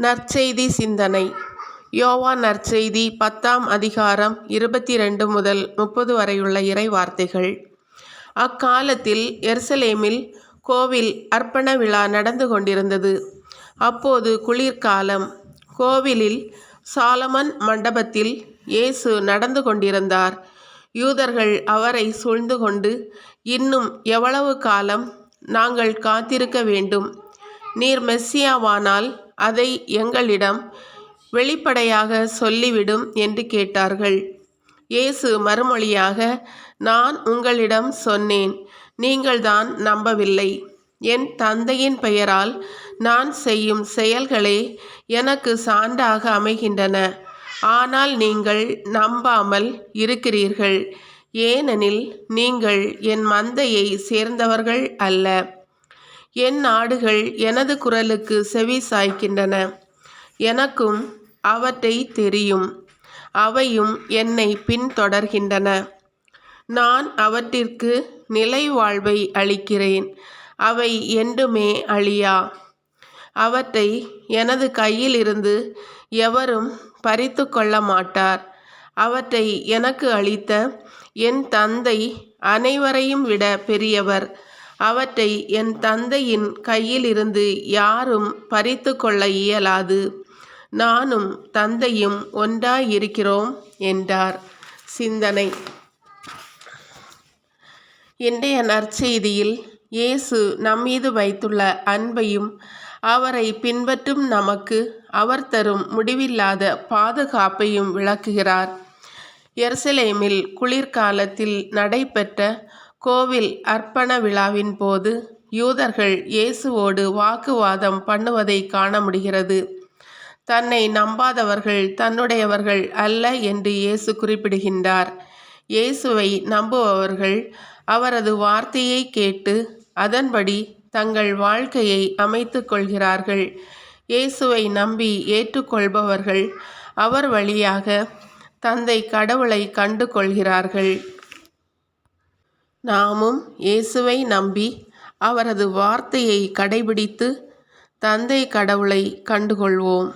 நற்செய்தி சிந்தனை. யோவான் நற்செய்தி 10ஆம் அதிகாரம் 22 முதல் 30 வரையுள்ள இறை வார்த்தைகள். அக்காலத்தில் எருசலேமில் கோவில் அர்ப்பண விழா நடந்து கொண்டிருந்தது. அப்போது குளிர்காலம். கோவிலில் சாலமன் மண்டபத்தில் இயேசு நடந்து கொண்டிருந்தார். யூதர்கள் அவரை சூழ்ந்து கொண்டு, இன்னும் எவ்வளவு காலம் நாங்கள் காத்திருக்க வேண்டும்? நீர் மெஸ்ஸியாவானால் அதை எங்களிடம் வெளிப்படையாக சொல்லிவிடும் என்று கேட்டார்கள். இயேசு மறுமொழியாக, நான் உங்களிடம் சொன்னேன், நீங்கள்தான் நம்பவில்லை. என் தந்தையின் பெயரால் நான் செய்யும் செயல்களே எனக்கு சான்றாக அமைகின்றன. ஆனால் நீங்கள் நம்பாமல் இருக்கிறீர்கள். ஏனெனில் நீங்கள் என் மந்தையை சேர்ந்தவர்கள் அல்ல. என் ஆடுகள் எனது குரலுக்கு செவி சாய்க்கின்றன. எனக்கும் அவற்றை தெரியும். அவையும் என்னை பின்தொடர்கின்றன. நான் அவற்றிற்கு நிலை வாழ்வை அளிக்கிறேன். அவை என்றுமே அழியா. அவற்றை எனது கையில் இருந்து எவரும் பறித்து கொள்ள மாட்டார். அவற்றை எனக்கு அளித்த என் தந்தை அனைவரையும் விட பெரியவர். அவற்றை என் தந்தையின் கையில் இருந்து யாரும் பறித்து கொள்ள இயலாது. நானும் தந்தையும் ஒன்றாயிருக்கிறோம் என்றார். சிந்தனை. இன்றைய நற்செய்தியில் இயேசு நம்மீது வைத்துள்ள அன்பையும் அவரை பின்பற்றும் நமக்கு அவர் தரும் முடிவில்லாத பாதுகாப்பையும் விளக்குகிறார். எருசலேமில் குளிர்காலத்தில் நடைபெற்ற கோவில் அர்ப்பண விழாவின் போது யூதர்கள் இயேசுவோடு வாக்குவாதம் பண்ணுவதை காண முடிகிறது. தன்னை நம்பாதவர்கள் தன்னுடையவர்கள் அல்ல என்று இயேசு குறிப்பிடுகின்றார். இயேசுவை நம்புபவர்கள் அவரது வார்த்தையை கேட்டு அதன்படி தங்கள் வாழ்க்கையை அமைத்து கொள்கிறார்கள். இயேசுவை நம்பி ஏற்றுக்கொள்பவர்கள் அவர் வழியாக தந்தை கடவுளை கண்டு கொள்கிறார்கள். நாமும் இயேசுவை நம்பி அவரது வார்த்தையை கடைபிடித்து தந்தை கடவுளை கண்டுகொள்வோம்.